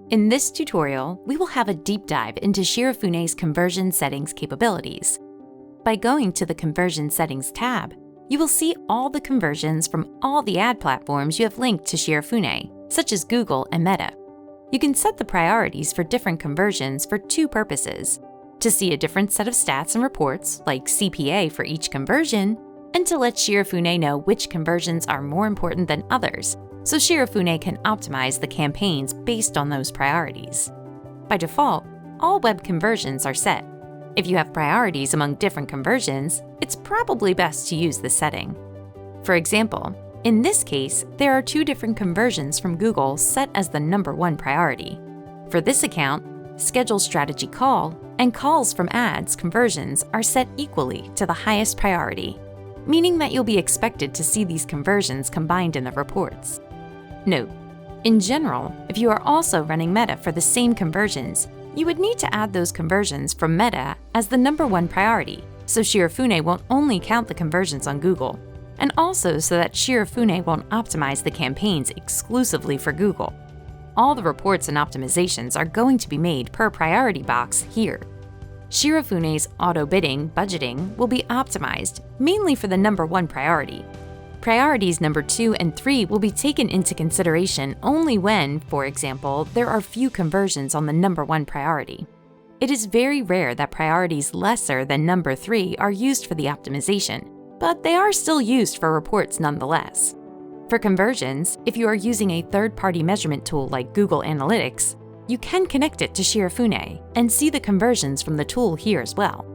In this tutorial, we will have a deep dive into Shirofune's conversion settings capabilities. By going to the Conversion Settings tab, you will see all the conversions from all the ad platforms you have linked to Shirofune, such as Google and Meta. You can set the priorities for different conversions for two purposes: to see a different set of stats and reports, like CPA for each conversion, and to let Shirofune know which conversions are more important than others, so Shirofune can optimize the campaigns based on those priorities. By default, all web conversions are set. If you have priorities among different conversions, it's probably best to use this setting. For example, in this case, there are two different conversions from Google set as the #1 priority. For this account, Schedule Strategy Call and Calls from Ads conversions are set equally to the highest priority, meaning that you'll be expected to see these conversions combined in the reports. Note: in general, if you are also running Meta for the same conversions, you would need to add those conversions from Meta as the #1 priority, so Shirofune won't only count the conversions on Google, and also so that Shirofune won't optimize the campaigns exclusively for Google. All the reports and optimizations are going to be made per priority box here. Shirofune's auto bidding budgeting will be optimized mainly for the #1 priority. Priorities number 2 and 3 will be taken into consideration only when, for example, there are few conversions on the #1 priority. It is very rare that priorities lesser than number 3 are used for the optimization, but they are still used for reports nonetheless. For conversions, if you are using a third-party measurement tool like Google Analytics, you can connect it to Shirofune and see the conversions from the tool here as well.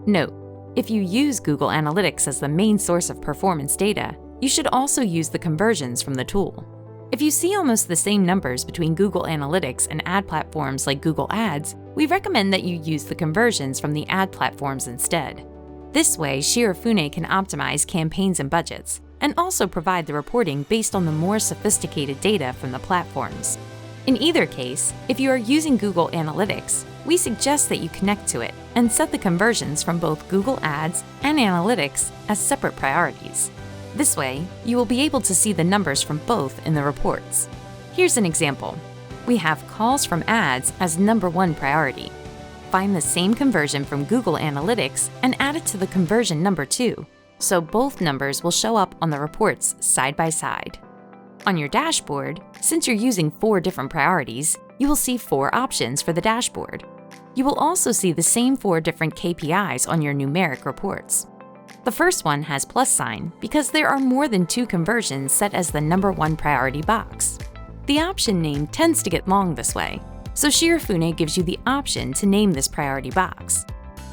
Note: if you use Google Analytics as the main source of performance data, you should also use the conversions from the tool. If you see almost the same numbers between Google Analytics and ad platforms like Google Ads, we recommend that you use the conversions from the ad platforms instead. This way, Shirofune can optimize campaigns and budgets, and also provide the reporting based on the more sophisticated data from the platforms. In either case, if you are using Google Analytics, we suggest that you connect to it and set the conversions from both Google Ads and Analytics as separate priorities. This way, you will be able to see the numbers from both in the reports. Here's an example. We have calls from ads as #1 priority. Find the same conversion from Google Analytics and add it to the conversion number 2, so both numbers will show up on the reports side by side. On your dashboard, since you're using 4 different priorities, you will see 4 options for the dashboard. You will also see the same 4 different KPIs on your numeric reports. The first one has plus sign because there are more than 2 conversions set as the #1 priority box. The option name tends to get long this way, so Shirofune gives you the option to name this priority box.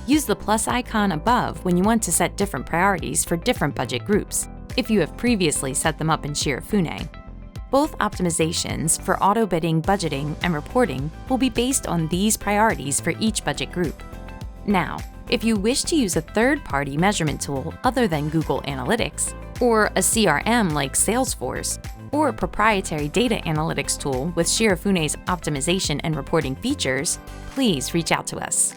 Use the plus icon above when you want to set different priorities for different budget groups, if you have previously set them up in Shirofune. Both optimizations for auto bidding, budgeting, and reporting will be based on these priorities for each budget group. Now, if you wish to use a third-party measurement tool other than Google Analytics, or a CRM like Salesforce, or a proprietary data analytics tool with Shirofune's optimization and reporting features, please reach out to us.